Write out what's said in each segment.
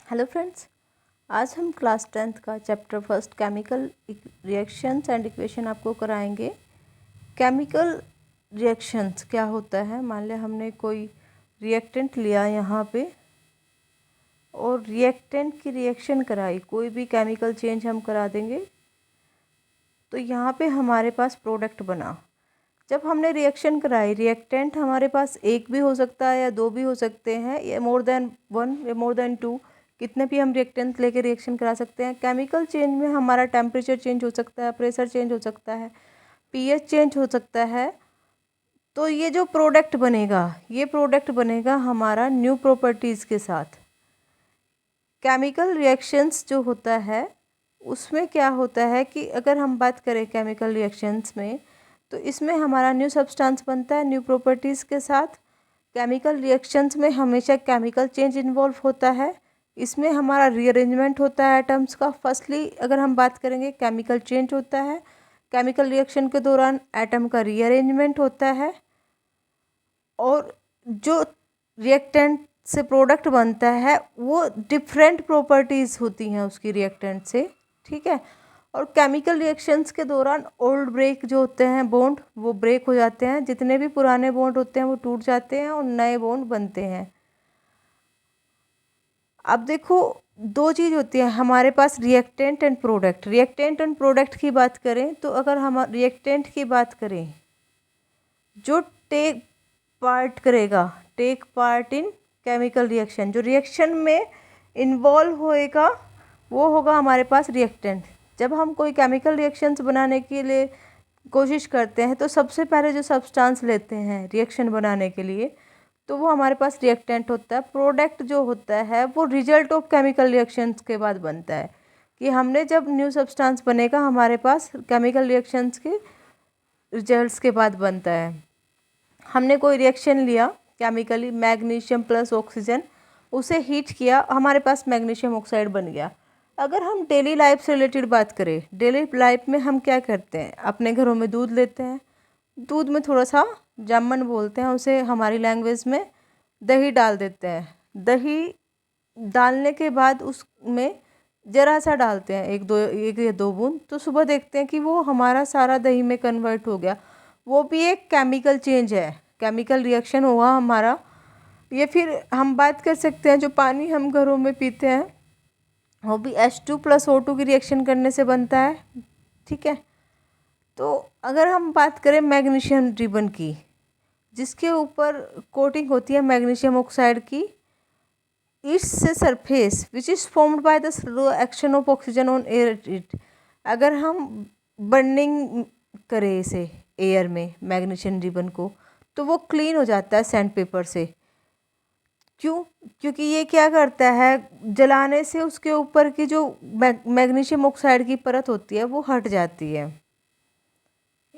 Hello friends, आज हम class 10th का chapter first chemical reactions and equation आपको कराएंगे। केमिकल रिएक्शंस क्या होता है। मान लिया हमने कोई रिएक्टेंट लिया यहाँ पे और रिएक्टेंट की रिएक्शन कराई, कोई भी केमिकल चेंज हम करा देंगे तो यहाँ पे हमारे पास प्रोडक्ट बना। जब हमने रिएक्शन कराई, रिएक्टेंट हमारे पास एक भी हो सकता है या दो भी हो सकते हैं, या मोर देन वन या मोर देन टू, कितने भी हम रिएक्टेंट लेके रिएक्शन करा सकते हैं। केमिकल चेंज में हमारा टेम्परेचर चेंज हो सकता है, प्रेशर चेंज हो सकता है, पीएच चेंज हो सकता है। तो ये जो प्रोडक्ट बनेगा, ये प्रोडक्ट बनेगा हमारा न्यू प्रॉपर्टीज़ के साथ। केमिकल रिएक्शंस जो होता है उसमें क्या होता है कि अगर हम बात करें केमिकल रिएक्शंस में, तो इसमें हमारा न्यू सब्सटेंस बनता है न्यू प्रॉपर्टीज़ के साथ। केमिकल रिएक्शंस में हमेशा केमिकल चेंज इन्वॉल्व होता है। इसमें हमारा रीअरेंजमेंट होता है एटम्स का। फर्स्टली अगर हम बात करेंगे, केमिकल चेंज होता है, केमिकल रिएक्शन के दौरान एटम का रीअरेंजमेंट होता है, और जो रिएक्टेंट से प्रोडक्ट बनता है वो डिफरेंट प्रॉपर्टीज़ होती हैं उसकी रिएक्टेंट से, ठीक है। और केमिकल रिएक्शंस के दौरान ओल्ड ब्रेक जो होते हैं बॉन्ड, वो ब्रेक हो जाते हैं। जितने भी पुराने बॉन्ड होते हैं वो टूट जाते हैं और नए बॉन्ड बनते हैं। अब देखो, दो चीज़ होती है हमारे पास, reactant and product. Reactant and product की बात करें तो अगर हम रिएक्टेंट की बात करें, जो take part in chemical reaction, जो रिएक्शन में इन्वॉल्व होएगा, वो होगा हमारे पास रिएक्टेंट। जब हम कोई केमिकल रिएक्शंस बनाने के लिए कोशिश करते हैं तो सबसे पहले जो सब्सटेंस लेते हैं रिएक्शन बनाने के लिए, तो वो हमारे पास रिएक्टेंट होता है। प्रोडक्ट जो होता है वो रिजल्ट ऑफ केमिकल रिएक्शंस के बाद बनता है, कि हमने जब न्यू सब्सटेंस बनेगा हमारे पास केमिकल रिएक्शंस के रिजल्ट्स के बाद बनता है। हमने कोई रिएक्शन लिया केमिकली, मैग्नीशियम प्लस ऑक्सीजन, उसे हीट किया, हमारे पास मैग्नीशियम ऑक्साइड बन गया। अगर हम डेली लाइफ से रिलेटेड बात करें, डेली लाइफ में हम क्या करते हैं, अपने घरों में दूध लेते हैं, दूध में थोड़ा सा जामन बोलते हैं उसे हमारी लैंग्वेज में, दही डाल देते हैं। दही डालने के बाद उसमें ज़रा सा डालते हैं, एक या दो बूंद, तो सुबह देखते हैं कि वो हमारा सारा दही में कन्वर्ट हो गया। वो भी एक केमिकल चेंज है, केमिकल रिएक्शन हुआ हमारा। ये फिर हम बात कर सकते हैं, जो पानी हम घरों में पीते हैं वो भी H2+O2 की रिएक्शन करने से बनता है, ठीक है। तो अगर हम बात करें मैग्नीशियम रिबन की, जिसके ऊपर कोटिंग होती है मैग्नीशियम ऑक्साइड की, its surface which is formed by the slow action of oxygen on air it. अगर हम बर्निंग करें इसे एयर में मैग्नीशियम रिबन को, तो वो क्लीन हो जाता है सैंड पेपर से। क्यों? क्योंकि ये क्या करता है, जलाने से उसके ऊपर की जो मैग्नीशियम ऑक्साइड की परत होती है वो हट जाती है।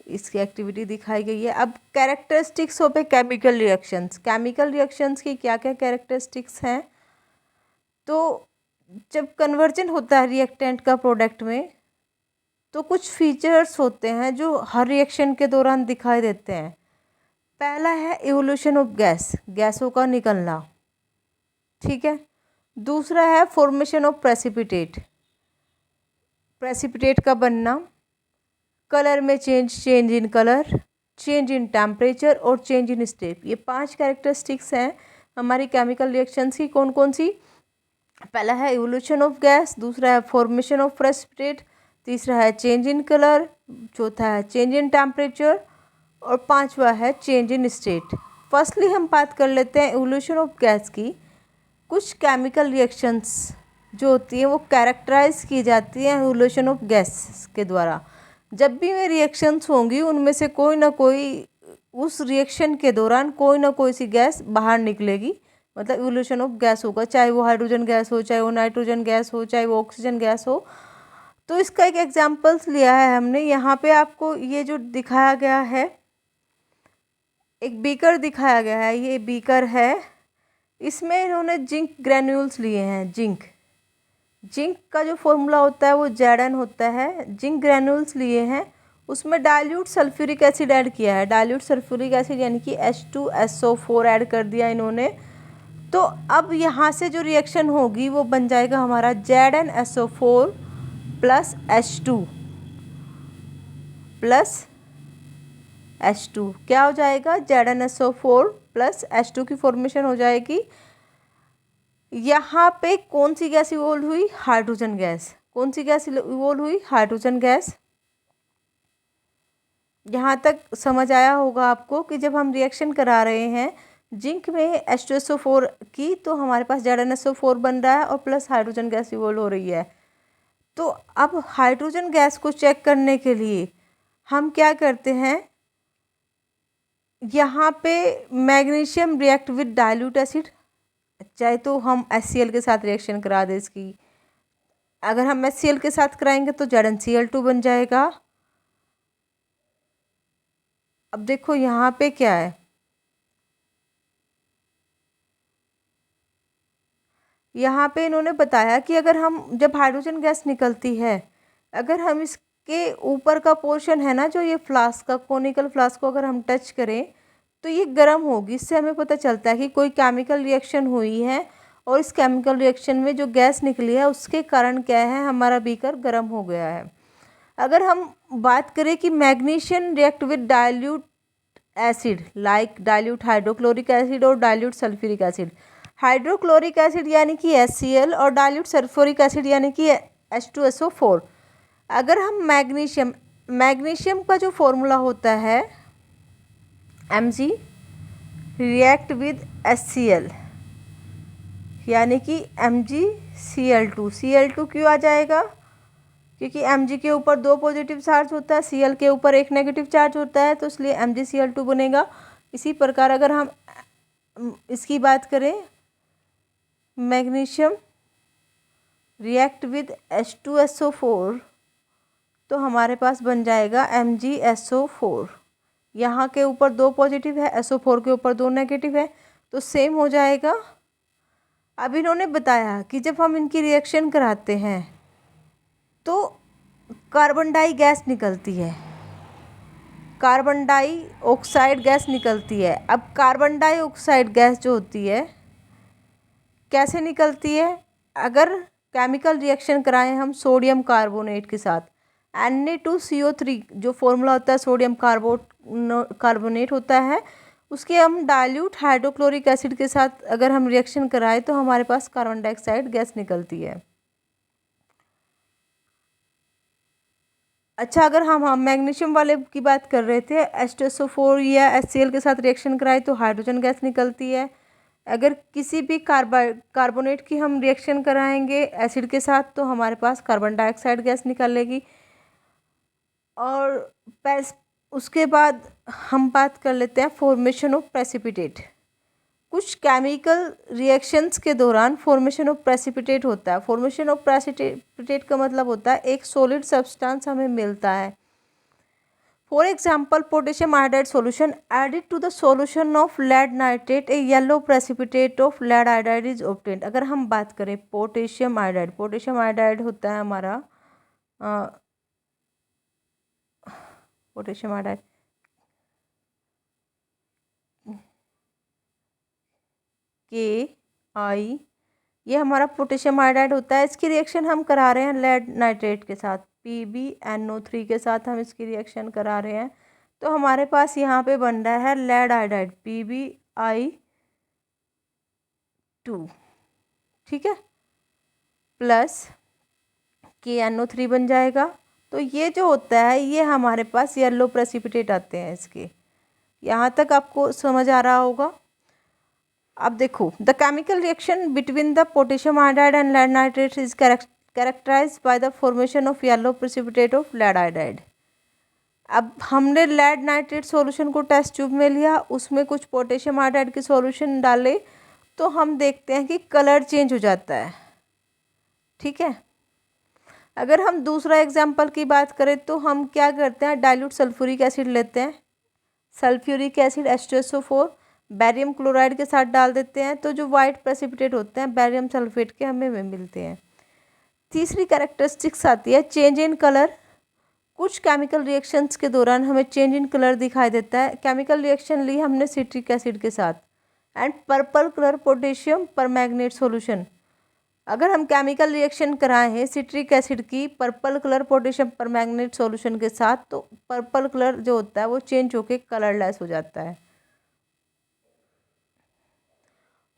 इसकी एक्टिविटी दिखाई गई है। अब characteristics of a chemical reactions, chemical reactions की क्या क्या कैरेक्टरिस्टिक्स हैं। तो जब कन्वर्जन होता है रिएक्टेंट का प्रोडक्ट में, तो कुछ फीचर्स होते हैं जो हर रिएक्शन के दौरान दिखाई देते हैं। पहला है इवोल्यूशन ऑफ गैस, गैसों का निकलना, ठीक है। दूसरा है फॉर्मेशन ऑफ प्रेसिपिटेट, प्रेसिपिटेट का बनना। कलर में change in colour, change in temperature और चेंज इन स्टेट। ये 5 कैरेक्टरिस्टिक्स हैं हमारी केमिकल रिएक्शंस की। कौन कौन सी? पहला है इवोल्यूशन ऑफ गैस, दूसरा है फॉर्मेशन ऑफ प्रेसिपिटेट, तीसरा है चेंज इन कलर, चौथा है चेंज इन टेम्परेचर, और पांचवा है चेंज इन स्टेट। फर्स्टली हम बात कर लेते हैं इवोल्यूशन ऑफ गैस की। कुछ केमिकल रिएक्शंस जो होती हैं वो कैरेक्टराइज की जाती हैं इवोल्यूशन ऑफ गैस के द्वारा। जब भी वे रिएक्शंस होंगी उनमें से कोई ना कोई, उस रिएक्शन के दौरान कोई ना कोई सी गैस बाहर निकलेगी, मतलब इवोल्यूशन ऑफ गैस होगा। चाहे वो हाइड्रोजन गैस हो, चाहे वो नाइट्रोजन गैस हो, चाहे वो ऑक्सीजन गैस हो। तो इसका एक एग्जाम्पल्स लिया है हमने। यहाँ पे आपको ये जो दिखाया गया है, एक बीकर दिखाया गया है, ये बीकर है, इसमें इन्होंने जिंक ग्रैन्यूल्स लिए हैं। जिंक का जो फॉर्मूला होता है वो Zn होता है। जिंक ग्रैन्यूल्स लिए हैं, उसमें डाइल्यूट सल्फ्यूरिक एसिड ऐड किया है। डाइल्यूट सल्फ्यूरिक एसिड यानी कि H2SO4 ऐड कर दिया इन्होंने। तो अब यहाँ से जो रिएक्शन होगी वो बन जाएगा हमारा ZnSO4 plus H2 plus H2। क्या हो जाएगा? ZnSO4 प्लस H2 की फॉर्मेशन हो जाएगी। यहाँ पे कौन सी गैस इवोल्व हुई? Hydrogen gas. कौन सी गैस इवोल्व हुई? Hydrogen gas. यहाँ तक समझ आया होगा आपको कि जब हम रिएक्शन करा रहे हैं जिंक में H2SO4 की, तो हमारे पास ZnSO4 बन रहा है और प्लस हाइड्रोजन गैस इवोल्व हो रही है। तो अब हाइड्रोजन गैस को चेक करने के लिए हम क्या करते हैं, यहाँ पे magnesium react with dilute acid, चाहे तो हम HCl के साथ रिएक्शन करा दें इसकी। अगर हम HCl के साथ कराएंगे तो ZnCl2 बन जाएगा। अब देखो यहाँ पे क्या है, यहाँ पे इन्होंने बताया कि अगर हम जब हाइड्रोजन गैस निकलती है, अगर हम इसके ऊपर का पोर्शन है ना, जो ये फ्लास्क का कोनिकल फ्लास्क को अगर हम टच करें तो ये गर्म होगी। इससे हमें पता चलता है कि कोई केमिकल रिएक्शन हुई है और इस केमिकल रिएक्शन में जो गैस निकली है उसके कारण क्या है, हमारा बीकर गर्म हो गया है। अगर हम बात करें कि magnesium react with dilute acid like dilute hydrochloric acid और dilute sulphuric acid, hydrochloric acid यानी कि HCl और डाइल्यूट सल्फ्यूरिक एसिड यानी कि H2SO4। अगर हम मैग्नीशियम का जो फॉर्मूला होता है Mg रिएक्ट विद HCl यानी कि MgCl2। Cl2 क्यों आ जाएगा? क्योंकि Mg के ऊपर 2 पॉजिटिव चार्ज होता है, Cl के ऊपर 1 नेगेटिव चार्ज होता है, तो इसलिए MgCl2 बनेगा। इसी प्रकार अगर हम इसकी बात करें, मैग्नीशियम रिएक्ट विद H2SO4 तो हमारे पास बन जाएगा MgSO4। यहाँ के ऊपर 2 पॉजिटिव है, SO4 के ऊपर 2 नेगेटिव है, तो सेम हो जाएगा। अब इन्होंने बताया कि जब हम इनकी रिएक्शन कराते हैं तो कार्बन डाई गैस निकलती है, कार्बन डाइऑक्साइड गैस निकलती है। अब कार्बन डाइऑक्साइड गैस जो होती है कैसे निकलती है? अगर केमिकल रिएक्शन कराएं हम सोडियम कार्बोनेट के साथ, Na2CO3 जो फॉर्मूला होता है सोडियम कार्बोनेट होता है, उसके हम डाइल्यूट हाइड्रोक्लोरिक एसिड के साथ अगर हम रिएक्शन कराएं तो हमारे पास कार्बन डाइऑक्साइड गैस निकलती है। अच्छा, अगर हम मैग्नीशियम वाले की बात कर रहे थे, H2SO4 या HCl के साथ रिएक्शन कराए तो हाइड्रोजन गैस निकलती है। अगर किसी भी कार्बोनेट की हम रिएक्शन कराएंगे एसिड के साथ तो हमारे पास कार्बन डाइऑक्साइड गैस निकलेगी। और उसके बाद हम बात कर लेते हैं फॉर्मेशन ऑफ प्रेसिपिटेट। कुछ केमिकल रिएक्शंस के दौरान फॉर्मेशन ऑफ प्रेसिपिटेट होता है। फॉर्मेशन ऑफ प्रेसिपिटेट का मतलब होता है एक सॉलिड सब्सटेंस हमें मिलता है। For example, potassium iodide solution added to the solution of lead nitrate, a yellow precipitate of lead iodide is obtained. अगर हम बात करें पोटेशियम आयोडाइड होता है हमारा पोटेशियम आयोडाइड KI, ये हमारा पोटेशियम आयोडाइड होता है। इसकी रिएक्शन हम करा रहे हैं लेड नाइट्रेट के साथ, PbNO3 के साथ हम इसकी रिएक्शन करा रहे हैं, तो हमारे पास यहाँ पे बन रहा है लेड आयोडाइड PbI2, ठीक है, प्लस KNO3 बन जाएगा। तो ये जो होता है ये हमारे पास येलो प्रेसिपिटेट आते हैं इसके। यहाँ तक आपको समझ आ रहा होगा। अब देखो, the chemical reaction between the potassium iodide and lead nitrate is characterised by the formation of yellow precipitate of lead iodide. अब हमने लेड नाइट्रेट सॉल्यूशन को टेस्ट ट्यूब में लिया, उसमें कुछ पोटेशियम आयोडाइड के सॉल्यूशन डाले, तो हम देखते हैं कि कलर चेंज हो जाता है, ठीक है। अगर हम दूसरा एग्जाम्पल की बात करें तो हम क्या करते हैं, डाइल्यूट सल्फ्यूरिक एसिड लेते हैं, sulphuric acid H2SO4 barium chloride के साथ डाल देते हैं, तो जो वाइट प्रेसिपिटेट होते हैं बैरियम सल्फेट के हमें मिलते हैं। तीसरी कैरेक्टरिस्टिक्स आती है चेंज इन कलर। कुछ केमिकल रिएक्शंस के दौरान हमें चेंज इन कलर दिखाई देता है। केमिकल रिएक्शन ली हमने सिट्रिक एसिड के साथ, and purple colour potassium permanganate solution. अगर हम केमिकल रिएक्शन कराएं हैं सिट्रिक एसिड की purple colour potassium permanganate solution के साथ, तो पर्पल कलर जो होता है वो चेंज होके कलरलेस हो जाता है।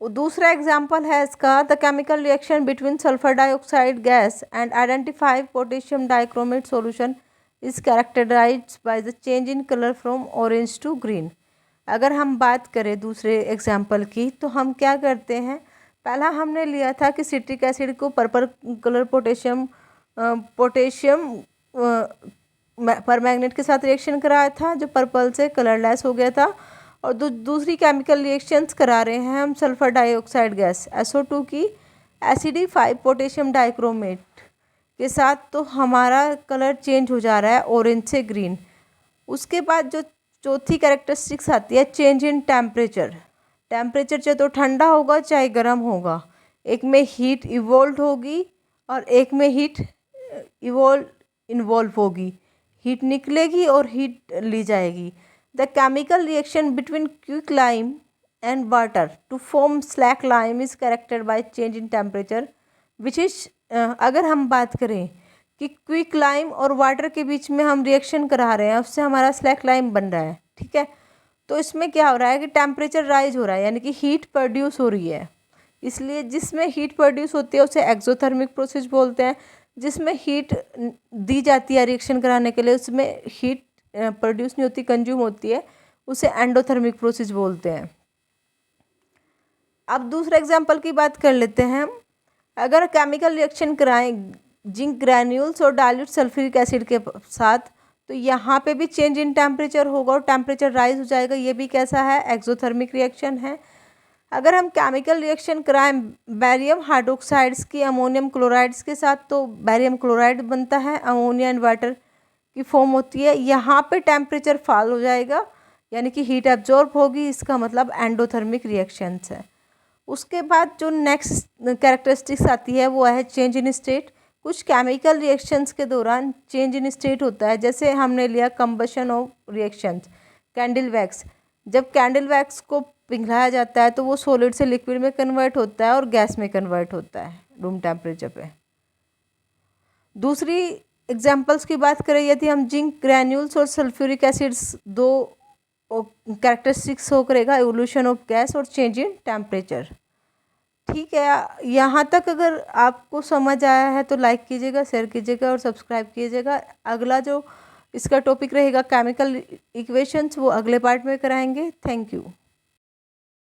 दूसरा एग्जाम्पल है इसका, the chemical reaction between sulphur dioxide gas and identify potassium dichromate solution is characterised by the change in colour from orange to green. अगर हम बात करें दूसरे एग्जाम्पल की, तो हम क्या करते हैं, पहला हमने लिया था कि सिट्रिक एसिड को पर्पल कलर पोटेशियम परमैंगनेट के साथ रिएक्शन कराया था, जो पर्पल से कलरलेस हो गया था। और दूसरी केमिकल रिएक्शंस करा रहे हैं हम सल्फर डाइऑक्साइड गैस SO2 की एसिडिफाई पोटेशियम डाइक्रोमेट के साथ, तो हमारा कलर चेंज हो जा रहा है ऑरेंज से ग्रीन। उसके बाद जो चौथी कैरेक्टरिस्टिक्स आती है, चेंज इन टेम्परेचर। टेम्परेचर चाहे तो ठंडा होगा चाहे गर्म होगा, एक में हीट इवोल्व होगी और एक में हीट इन्वॉल्व होगी, हीट निकलेगी और हीट ली जाएगी। The chemical reaction between quick lime and water to form slack lime is characterised by change in temperature which is, अगर हम बात करें कि क्विक लाइम और वाटर के बीच में हम रिएक्शन करा रहे हैं, उससे हमारा स्लैक लाइम बन रहा है, ठीक है। तो इसमें क्या हो रहा है कि टेम्परेचर राइज हो रहा है, यानी कि हीट प्रोड्यूस हो रही है। इसलिए जिसमें हीट प्रोड्यूस होती है उसे एक्सोथर्मिक प्रोसेस बोलते हैं, जिसमें हीट दी जाती है रिएक्शन कराने के लिए उसमें हीट प्रोड्यूस नहीं होती, कंज्यूम होती है, उसे एंडोथर्मिक प्रोसेस बोलते हैं। अब दूसरे एग्जाम्पल की बात कर लेते हैं हम। अगर केमिकल रिएक्शन कराएं जिंक ग्रैन्यूल्स और डाइल्यूट सल्फ्यूरिक एसिड के साथ, तो यहाँ पे भी चेंज इन टेम्परेचर होगा और टेम्परेचर राइज हो जाएगा। ये भी कैसा है, एक्सोथर्मिक रिएक्शन है। अगर हम केमिकल रिएक्शन कराएं बैरियम हाइड्रोक्साइड्स की अमोनियम क्लोराइड्स के साथ, तो बैरियम क्लोराइड बनता है, अमोनिया एंड वाटर की फॉर्म होती है। यहाँ पे टेम्परेचर फॉल हो जाएगा, यानी कि हीट एब्जॉर्ब होगी, इसका मतलब एंडोथर्मिक रिएक्शंस है। उसके बाद जो नेक्स्ट कैरेक्टरिस्टिक्स आती है वो है चेंज इन स्टेट। कुछ केमिकल रिएक्शंस के दौरान चेंज इन स्टेट होता है, जैसे हमने लिया combustion of reactions, candle wax. जब कैंडल वैक्स को पिघलाया जाता है तो वो सॉलिड से लिक्विड में कन्वर्ट होता है और गैस में कन्वर्ट होता है रूम टेम्परेचर पे। दूसरी एग्जांपल्स की बात करें, यदि हम जिंक ग्रैन्यूल्स और सल्फ्यूरिक एसिड्स, दो कैरेक्टरिस्टिक्स शो करेगा एवोल्यूशन ऑफ गैस और चेंज इन टेम्परेचर। ठीक है, यहाँ तक अगर आपको समझ आया है तो लाइक कीजिएगा, शेयर कीजिएगा और सब्सक्राइब कीजिएगा। अगला जो इसका टॉपिक रहेगा केमिकल इक्वेशंस, वो अगले पार्ट में कराएंगे। Thank you.